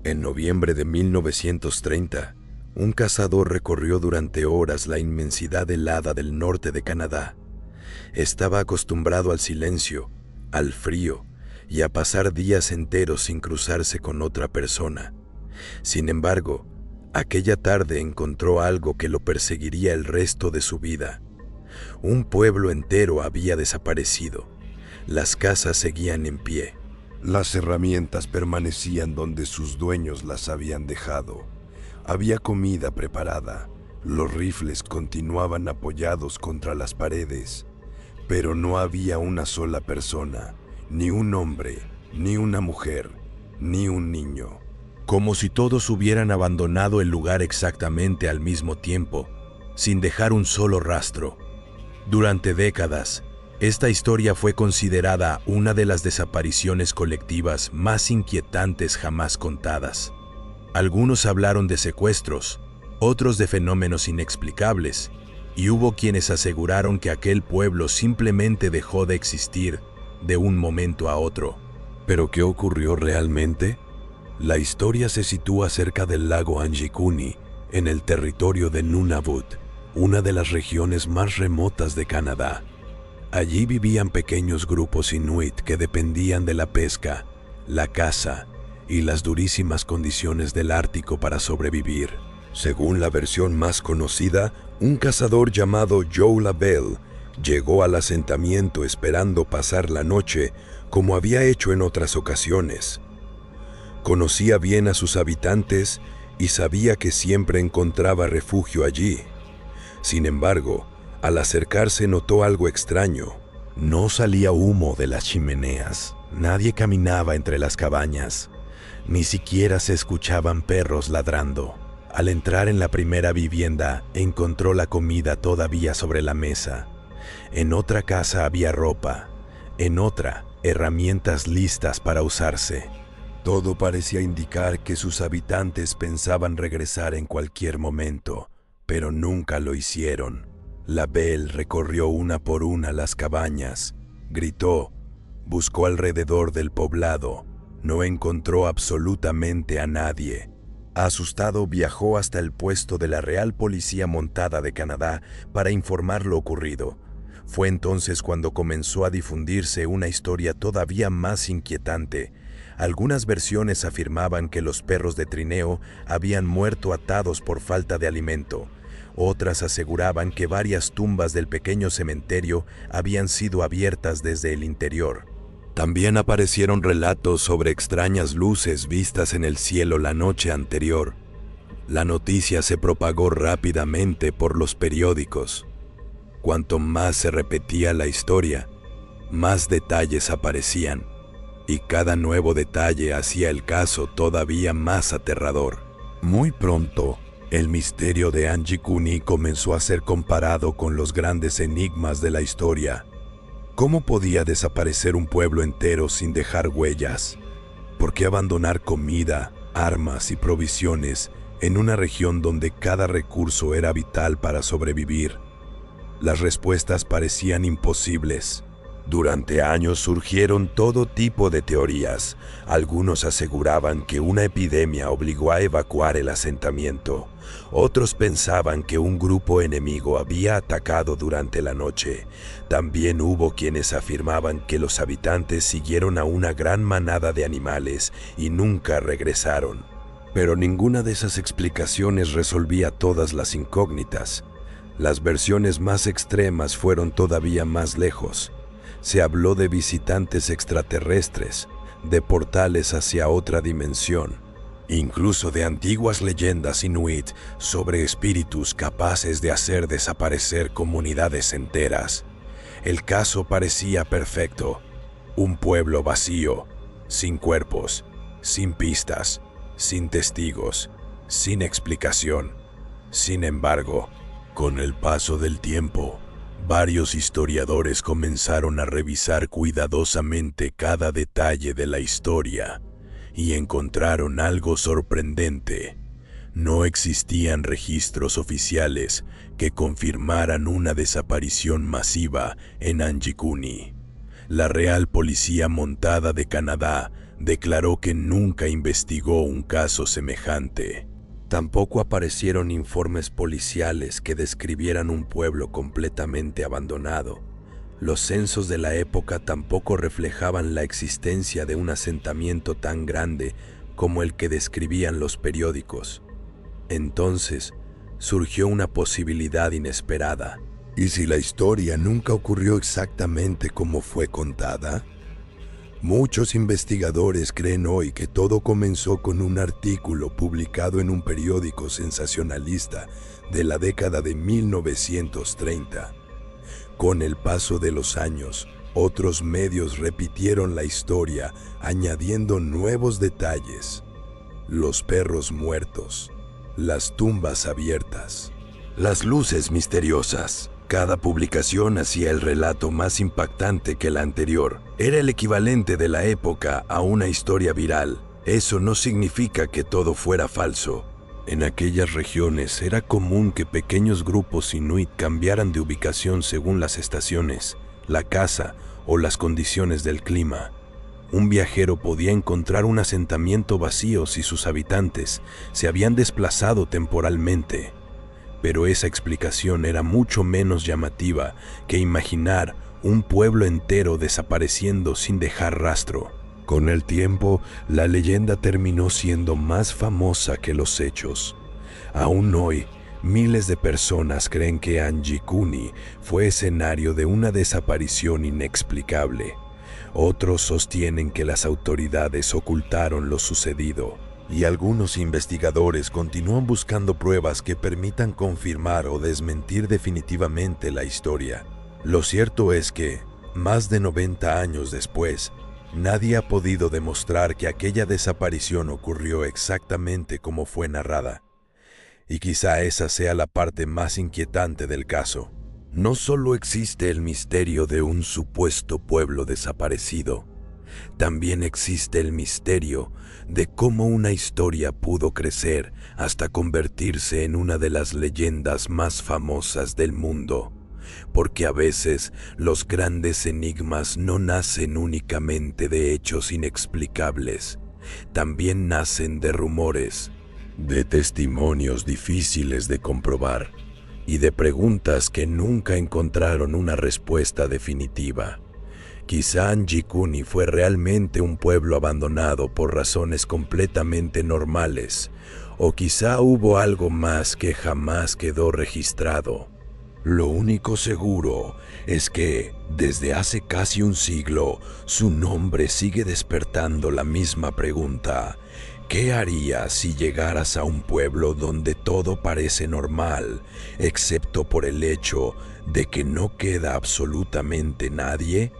En noviembre de 1930, un cazador recorrió durante horas la inmensidad helada del norte de Canadá. Estaba acostumbrado al silencio, al frío y a pasar días enteros sin cruzarse con otra persona. Sin embargo, aquella tarde encontró algo que lo perseguiría el resto de su vida. Un pueblo entero había desaparecido. Las casas seguían en pie. Las herramientas permanecían donde sus dueños las habían dejado. Había comida preparada. Los rifles continuaban apoyados contra las paredes. Pero no había una sola persona, ni un hombre, ni una mujer, ni un niño. Como si todos hubieran abandonado el lugar exactamente al mismo tiempo, sin dejar un solo rastro. Durante décadas, esta historia fue considerada una de las desapariciones colectivas más inquietantes jamás contadas. Algunos hablaron de secuestros, otros de fenómenos inexplicables, y hubo quienes aseguraron que aquel pueblo simplemente dejó de existir de un momento a otro. ¿Pero qué ocurrió realmente? La historia se sitúa cerca del lago Anjikuni, en el territorio de Nunavut, una de las regiones más remotas de Canadá. Allí vivían pequeños grupos inuit que dependían de la pesca, la caza y las durísimas condiciones del Ártico para sobrevivir. Según la versión más conocida, un cazador llamado Joe Labelle llegó al asentamiento esperando pasar la noche como había hecho en otras ocasiones. Conocía bien a sus habitantes y sabía que siempre encontraba refugio allí. Sin embargo, al acercarse notó algo extraño. No salía humo de las chimeneas, nadie caminaba entre las cabañas, ni siquiera se escuchaban perros ladrando. Al entrar en la primera vivienda, encontró la comida todavía sobre la mesa. En otra casa había ropa, en otra, herramientas listas para usarse. Todo parecía indicar que sus habitantes pensaban regresar en cualquier momento, pero nunca lo hicieron. Labelle recorrió una por una las cabañas, gritó, buscó alrededor del poblado, no encontró absolutamente a nadie. Asustado, viajó hasta el puesto de la Real Policía Montada de Canadá para informar lo ocurrido. Fue entonces cuando comenzó a difundirse una historia todavía más inquietante. Algunas versiones afirmaban que los perros de trineo habían muerto atados por falta de alimento. Otras aseguraban que varias tumbas del pequeño cementerio habían sido abiertas desde el interior. También aparecieron relatos sobre extrañas luces vistas en el cielo la noche anterior. La noticia se propagó rápidamente por los periódicos. Cuanto más se repetía la historia, más detalles aparecían, y cada nuevo detalle hacía el caso todavía más aterrador. Muy pronto, el misterio de Anjikuni comenzó a ser comparado con los grandes enigmas de la historia. ¿Cómo podía desaparecer un pueblo entero sin dejar huellas? ¿Por qué abandonar comida, armas y provisiones en una región donde cada recurso era vital para sobrevivir? Las respuestas parecían imposibles. Durante años surgieron todo tipo de teorías. Algunos aseguraban que una epidemia obligó a evacuar el asentamiento. Otros pensaban que un grupo enemigo había atacado durante la noche. También hubo quienes afirmaban que los habitantes siguieron a una gran manada de animales y nunca regresaron. Pero ninguna de esas explicaciones resolvía todas las incógnitas. Las versiones más extremas fueron todavía más lejos. Se habló de visitantes extraterrestres, de portales hacia otra dimensión, incluso de antiguas leyendas inuit sobre espíritus capaces de hacer desaparecer comunidades enteras. El caso parecía perfecto. Un pueblo vacío, sin cuerpos, sin pistas, sin testigos, sin explicación. Sin embargo, con el paso del tiempo, varios historiadores comenzaron a revisar cuidadosamente cada detalle de la historia y encontraron algo sorprendente. No existían registros oficiales que confirmaran una desaparición masiva en Anjikuni. La Real Policía Montada de Canadá declaró que nunca investigó un caso semejante. Tampoco aparecieron informes policiales que describieran un pueblo completamente abandonado. Los censos de la época tampoco reflejaban la existencia de un asentamiento tan grande como el que describían los periódicos. Entonces, surgió una posibilidad inesperada. ¿Y si la historia nunca ocurrió exactamente como fue contada? Muchos investigadores creen hoy que todo comenzó con un artículo publicado en un periódico sensacionalista de la década de 1930. Con el paso de los años, otros medios repitieron la historia, añadiendo nuevos detalles. Los perros muertos, las tumbas abiertas, las luces misteriosas. Cada publicación hacía el relato más impactante que la anterior. Era el equivalente de la época a una historia viral. Eso no significa que todo fuera falso. En aquellas regiones era común que pequeños grupos inuit cambiaran de ubicación según las estaciones, la caza o las condiciones del clima. Un viajero podía encontrar un asentamiento vacío si sus habitantes se habían desplazado temporalmente. Pero esa explicación era mucho menos llamativa que imaginar un pueblo entero desapareciendo sin dejar rastro. Con el tiempo, la leyenda terminó siendo más famosa que los hechos. Aún hoy, miles de personas creen que Anji-Kuni fue escenario de una desaparición inexplicable. Otros sostienen que las autoridades ocultaron lo sucedido. Y algunos investigadores continúan buscando pruebas que permitan confirmar o desmentir definitivamente la historia. Lo cierto es que, más de 90 años después, nadie ha podido demostrar que aquella desaparición ocurrió exactamente como fue narrada. Y quizá esa sea la parte más inquietante del caso. No solo existe el misterio de un supuesto pueblo desaparecido, también existe el misterio de cómo una historia pudo crecer hasta convertirse en una de las leyendas más famosas del mundo. Porque a veces los grandes enigmas no nacen únicamente de hechos inexplicables, también nacen de rumores, de testimonios difíciles de comprobar y de preguntas que nunca encontraron una respuesta definitiva. Quizá Anji-Kuni fue realmente un pueblo abandonado por razones completamente normales, o quizá hubo algo más que jamás quedó registrado. Lo único seguro es que, desde hace casi un siglo, su nombre sigue despertando la misma pregunta. ¿Qué harías si llegaras a un pueblo donde todo parece normal, excepto por el hecho de que no queda absolutamente nadie?